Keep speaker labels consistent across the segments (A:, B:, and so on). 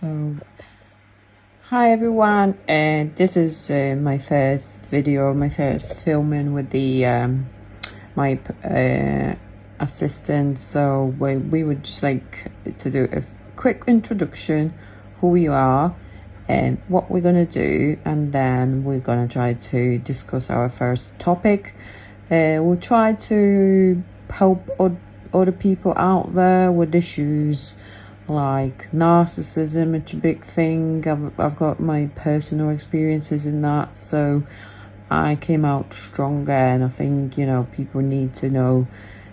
A: So, hi everyone, and this is my first video, my first filming with the my assistant. So we would just like to do a quick introduction, who we are and what we're gonna do, and then we're gonna try to discuss our first topic. We'll try to help other people out there with issues like narcissism. It's a big thing. I've got my personal experiences in that, so I came out stronger, and I think, you know, people need to know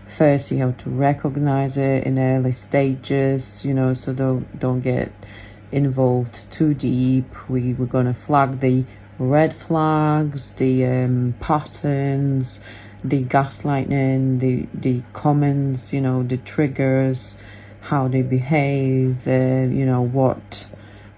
A: firstly how to recognize it in early stages, you know, so don't get involved too deep. We're gonna flag the red flags, the patterns, the gaslighting, the comments, you know, the triggers, how they behave, you know,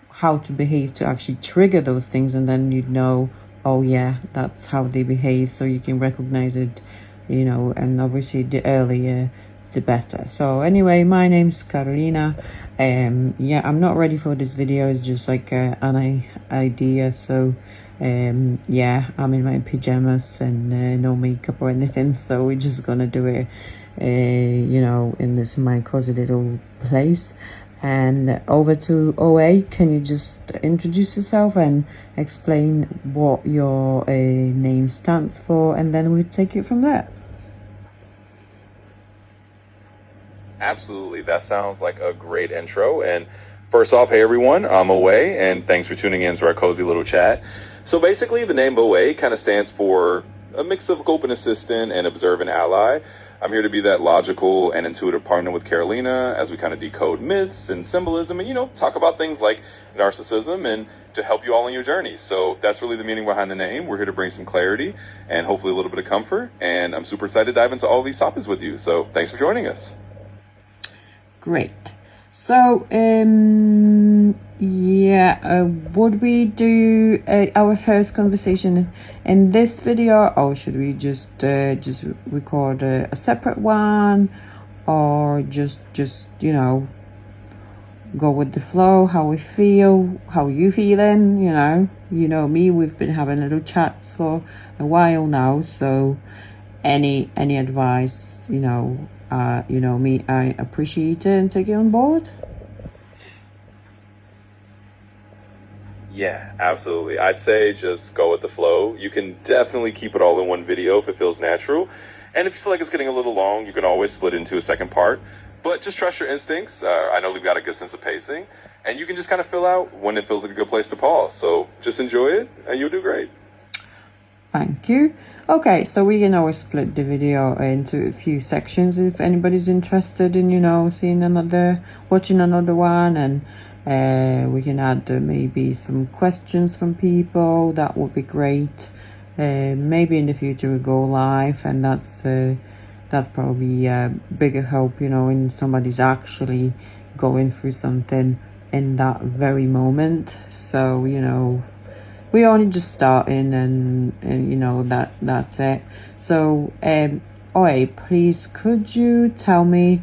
A: how to behave to actually trigger those things, and then you'd know, oh yeah, that's how they behave, so you can recognize it, you know, and obviously the earlier the better. So anyway, my name's Karolina. Yeah, I'm not ready for this video. It's just like an idea. So yeah, I'm in my pajamas and no makeup or anything, so we're just gonna do it you know, in this my cozy little place. And over to OA, can you just introduce yourself and explain what your name stands for, and then we'll take it from there.
B: Absolutely. That sounds like a great intro. And first off, hey everyone, I'm OA, and thanks for tuning in to our cozy little chat. So basically, the name OA kind of stands for a mix of open assistant and observant ally. I'm here to be that logical and intuitive partner with Karolina as we kind of decode myths and symbolism and, you know, talk about things like narcissism and to help you all on your journey. So that's really the meaning behind the name. We're here to bring some clarity and hopefully a little bit of comfort. And I'm super excited to dive into all these topics with you. So thanks for joining us.
A: Great. So yeah, would we do our first conversation in this video, or should we just record a separate one, or just you know, go with the flow, how we feel, how you feeling? You know me, we've been having little chats for a while now, so any advice, you know me, I appreciate it and take it on board.
B: Yeah, absolutely. I'd say just go with the flow. You can definitely keep it all in one video if it feels natural. And if you feel like it's getting a little long, you can always split into a second part. But just trust your instincts. I know we've got a good sense of pacing. And you can just kind of fill out when it feels like a good place to pause. So just enjoy it and you'll do great.
A: Thank you. Okay, so we can always split the video into a few sections if anybody's interested in, you know, watching another one, and we can add maybe some questions from people. That would be great. Maybe in the future we go live, and that's probably a bigger help, you know, when somebody's actually going through something in that very moment. So, you know, we're only just starting, and you know, that's it. So OA, please could you tell me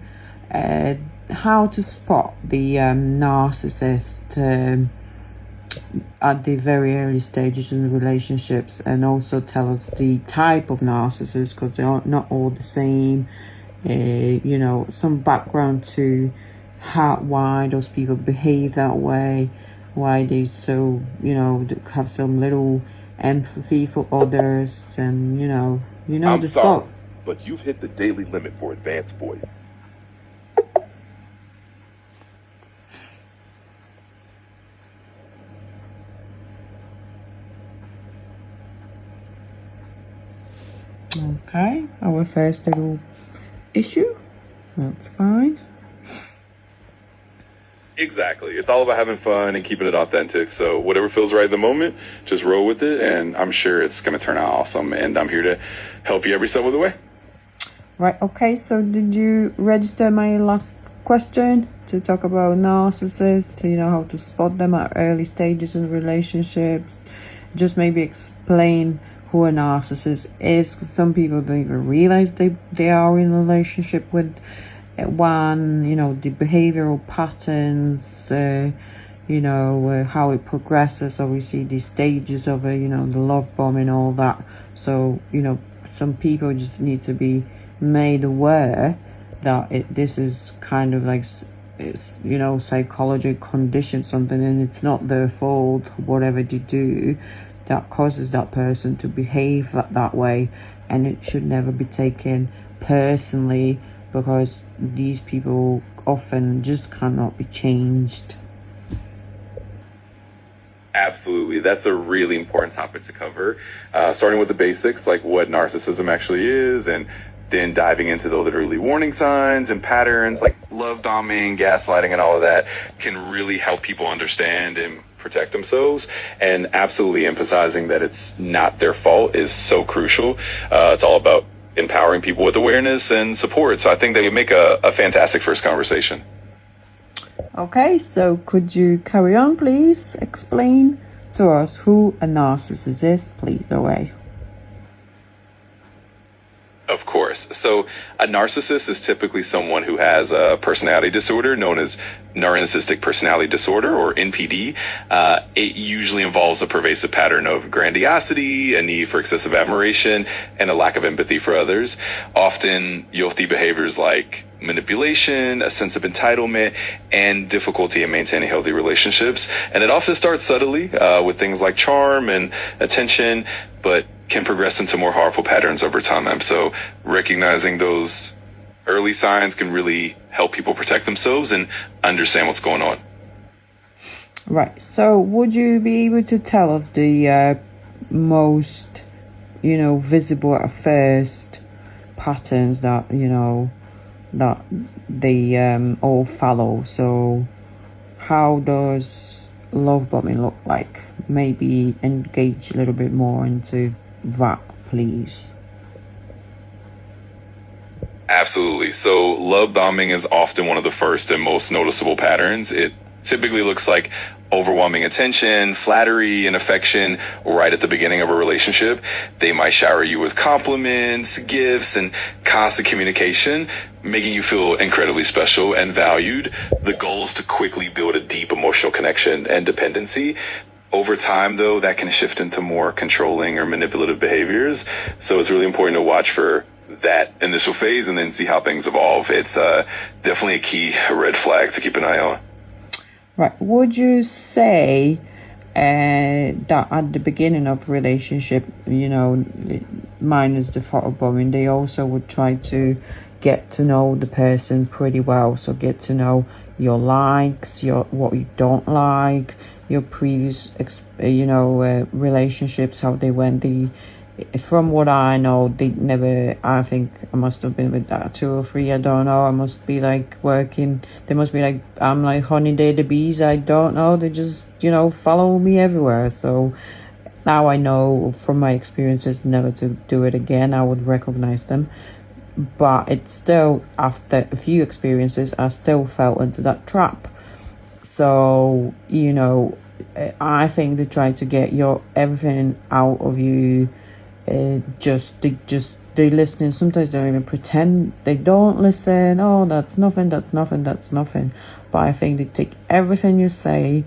A: how to spot the narcissist at the very early stages in the relationships, and also tell us the type of narcissist, because they are not all the same. You know, some background to why those people behave that way, why they so, you know, have some little empathy for others, and you know
C: I'm
A: the
C: sorry,
A: stuff.
C: but you've hit the daily limit for advanced voice.
A: Okay, our first little issue, that's fine.
B: Exactly. It's all about having fun and keeping it authentic. So whatever feels right at the moment, just roll with it. And I'm sure it's going to turn out awesome. And I'm here to help you every step of the way.
A: Right, okay, so did you register my last question to talk about narcissists, you know, how to spot them at early stages in relationships? Just maybe explain who a narcissist is, because some people don't even realize they are in a relationship with one, you know, the behavioral patterns, how it progresses. So we see these stages of it, the love bombing, all that. So, some people just need to be made aware that this is kind of like, it's, psychology condition, something, and it's not their fault, whatever they do, that causes that person to behave that way. And it should never be taken personally, because these people often just cannot be changed.
B: Absolutely. That's a really important topic to cover. Starting with the basics, like what narcissism actually is, and then diving into those early warning signs and patterns like love bombing, gaslighting, and all of that can really help people understand and protect themselves. And absolutely emphasizing that it's not their fault is so crucial. It's all about empowering people with awareness and support. So I think they would make a fantastic first conversation.
A: Okay, so could you carry on, please? Explain to us who a narcissist is, please, OA.
B: Of course. So a narcissist is typically someone who has a personality disorder known as narcissistic personality disorder, or NPD. It usually involves a pervasive pattern of grandiosity, a need for excessive admiration, and a lack of empathy for others. Often you'll see behaviors like manipulation, a sense of entitlement, and difficulty in maintaining healthy relationships. And it often starts subtly with things like charm and attention, but can progress into more harmful patterns over time. So recognizing those early signs can really help people protect themselves and understand what's going on.
A: Right. So would you be able to tell us the most, visible at first patterns that, that they all follow? So how does love bombing look like? Maybe engage a little bit more into that, please.
B: Absolutely. So love bombing is often one of the first and most noticeable patterns. It typically looks like overwhelming attention, flattery, and affection right at the beginning of a relationship. They might shower you with compliments, gifts, and constant communication, making you feel incredibly special and valued. The goal is to quickly build a deep emotional connection and dependency. Over time, though, that can shift into more controlling or manipulative behaviors. So it's really important to watch for that initial phase and then see how things evolve. It's definitely a key red flag to keep an eye on.
A: Right. Would you say that at the beginning of relationship, minus the photobombing, they also would try to get to know the person pretty well? So get to know your likes, what you don't like, your previous, relationships, how they went. From what I know, they never, I think I must have been with that 2 or 3, I don't know. I must be like working, they must be like, I'm like honey day the bees, I don't know. They just, follow me everywhere. So now I know from my experiences never to do it again. I would recognize them. But it's still, after a few experiences, I still fell into that trap. So, I think they try to get everything out of you. They listening. Sometimes they don't even pretend they don't listen. Oh, that's nothing. But I think they take everything you say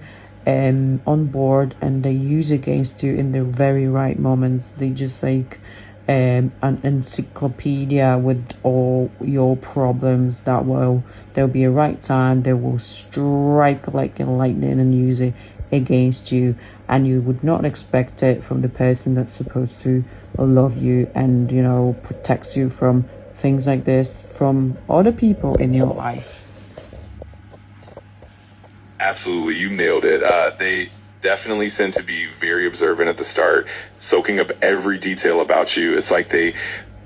A: on board, and they use against you in the very right moments. They just like an encyclopedia with all your problems. There'll be a right time. They will strike like lightning and use it against you, and you would not expect it from the person that's supposed to love you and protects you from things like this from other people in your life.
B: Absolutely, you nailed it. They definitely tend to be very observant at the start, soaking up every detail about you. It's like they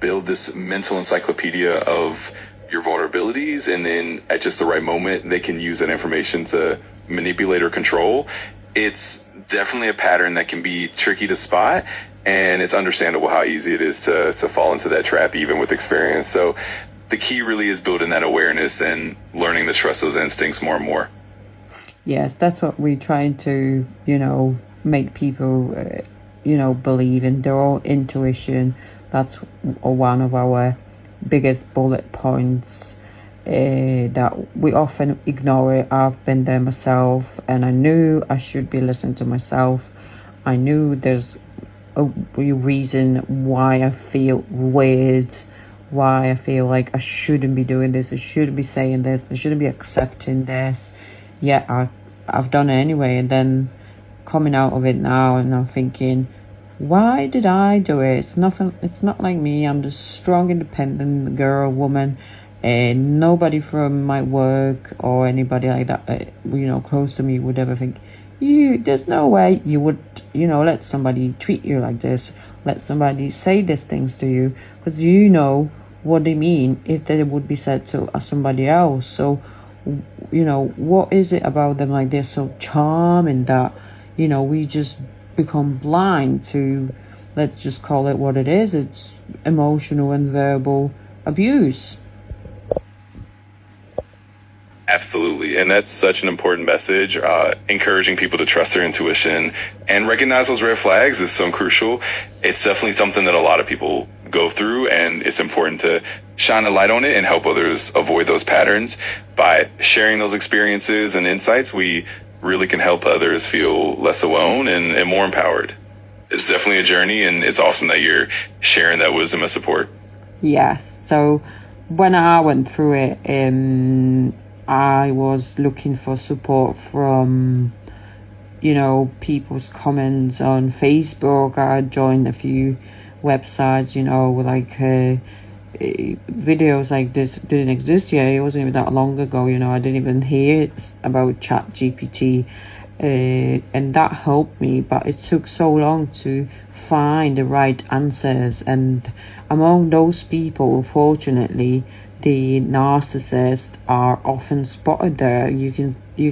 B: build this mental encyclopedia of your vulnerabilities, and then at just the right moment, they can use that information to manipulate or control. It's definitely a pattern that can be tricky to spot, and it's understandable how easy it is to fall into that trap, even with experience. So the key really is building that awareness and learning to trust those instincts more and more.
A: Yes, that's what we're trying to, make people, believe in their own intuition. That's one of our biggest bullet points that we often ignore it. I've been there myself, and I knew I should be listening to myself. I knew there's a reason why I feel weird, why I feel like I shouldn't be doing this, I shouldn't be saying this, I shouldn't be accepting this. Yet I've done it anyway, and then coming out of it now, and I'm thinking, why did I do it? It's nothing. It's not like me. I'm just strong, independent girl, woman, and nobody from my work or anybody like that, close to me would ever think, there's no way you would, let somebody treat you like this, let somebody say these things to you, because you know what they mean if they would be said to somebody else. So, what is it about them like they're so charming that, we just become blind to, let's just call it what it is. It's emotional and verbal abuse.
B: Absolutely. And that's such an important message. Encouraging people to trust their intuition and recognize those red flags is so crucial. It's definitely something that a lot of people go through, and it's important to shine a light on it and help others avoid those patterns. By sharing those experiences and insights, we really can help others feel less alone and more empowered. It's definitely a journey, and it's awesome that you're sharing that wisdom and support.
A: Yes. So when I went through it, I was looking for support from, people's comments on Facebook. I joined a few websites, like videos like this didn't exist yet. It wasn't even that long ago, I didn't even hear about ChatGPT. And that helped me, but it took so long to find the right answers. And among those people, fortunately, the narcissists are often spotted there. You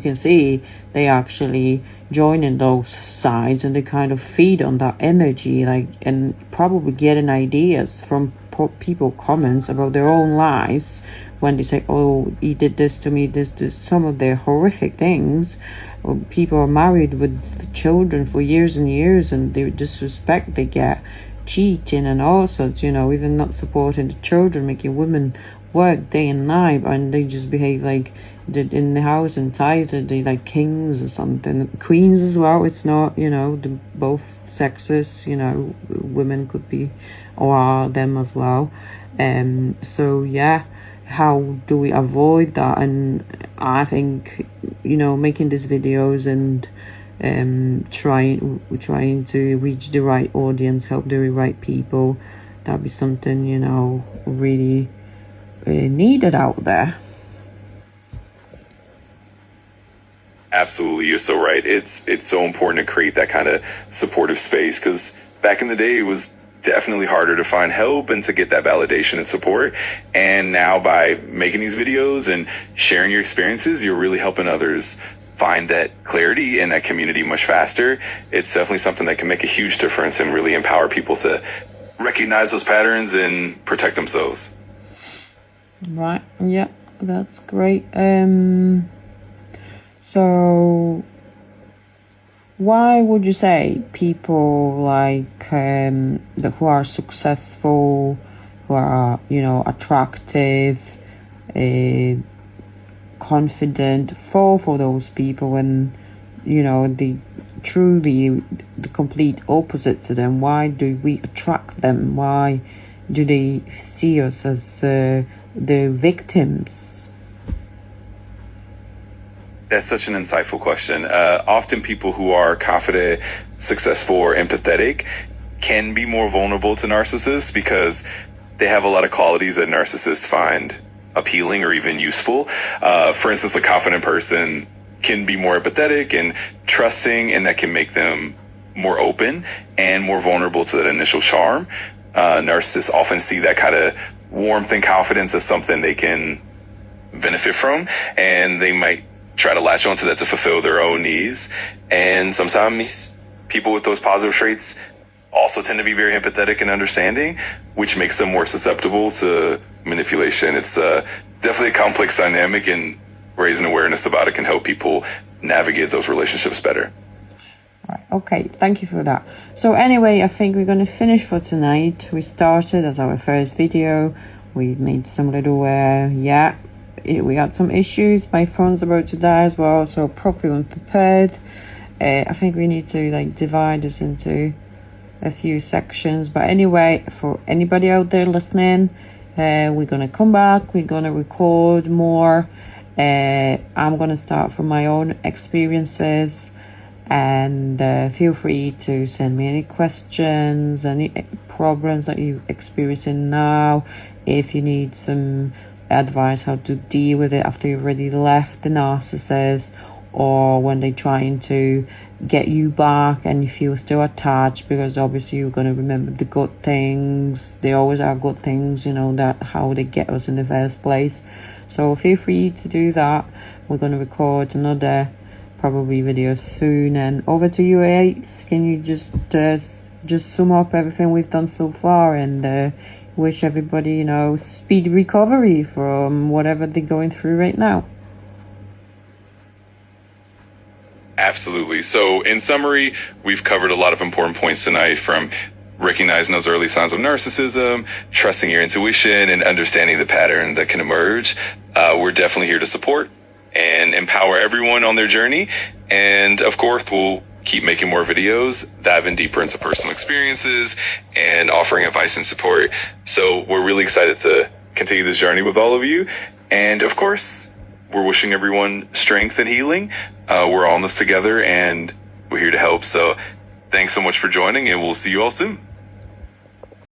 A: can see they actually join in those sides, and they kind of feed on that energy, and probably getting ideas from people comments about their own lives when they say, oh, he did this to me, this, some of their horrific things. People are married with children for years and years, and the disrespect they get, cheating and all sorts, even not supporting the children, making women work day and night, and they just behave like in the house entitled, they like kings or something, queens as well. It's not, both sexes, women could be or are them as well. So yeah, how do we avoid that? And I think, making these videos and trying to reach the right audience, help the right people, that'd be something, really needed out there.
B: Absolutely, you're so right. It's so important to create that kind of supportive space, because back in the day it was definitely harder to find help and to get that validation and support. And now by making these videos and sharing your experiences, you're really helping others find that clarity in that community much faster. It's definitely something that can make a huge difference and really empower people to recognize those patterns and protect themselves.
A: Right. Yeah, that's great. So why would you say people like who are successful, who are attractive, confident, fall for those people when the truly the complete opposite to them? Why do we attract them? Why do they see us as the victims?
B: That's such an insightful question. Often people who are confident, successful, or empathetic can be more vulnerable to narcissists because they have a lot of qualities that narcissists find appealing or even useful. For instance, a confident person can be more empathetic and trusting, and that can make them more open and more vulnerable to that initial charm. Narcissists often see that kind of warmth and confidence as something they can benefit from, and they might try to latch onto that to fulfill their own needs. And sometimes people with those positive traits also tend to be very empathetic and understanding, which makes them more susceptible to manipulation. It's definitely a complex dynamic, and raising awareness about it can help people navigate those relationships better.
A: Right. Okay, thank you for that. So anyway, I think we're going to finish for tonight. We started as our first video. We made some little we got some issues. My phone's about to die as well, so properly unprepared. I think we need to like divide this into a few sections. But anyway, for anybody out there listening, we're gonna come back. We're gonna record more. I'm gonna start from my own experiences, and feel free to send me any questions, any problems that you're experiencing now. If you need some advice how to deal with it after you've already left the narcissist, or when they're trying to get you back and you feel still attached, because obviously you're going to remember the good things. They always are good things, you know, that how they get us in the first place. So feel free to do that. We're going to record another probably video soon. And over to you, Ace. Can you just sum up everything we've done so far, and wish everybody, you know, speedy recovery from whatever they're going through right now?
B: Absolutely. So in summary, we've covered a lot of important points tonight, from recognizing those early signs of narcissism, trusting your intuition, and understanding the pattern that can emerge. We're definitely here to support and empower everyone on their journey. And of course, we'll keep making more videos, diving deeper into personal experiences and offering advice and support. So we're really excited to continue this journey with all of you. And of course, we're wishing everyone strength and healing. We're all in this together, and we're here to help. So thanks so much for joining, and we'll see you all soon.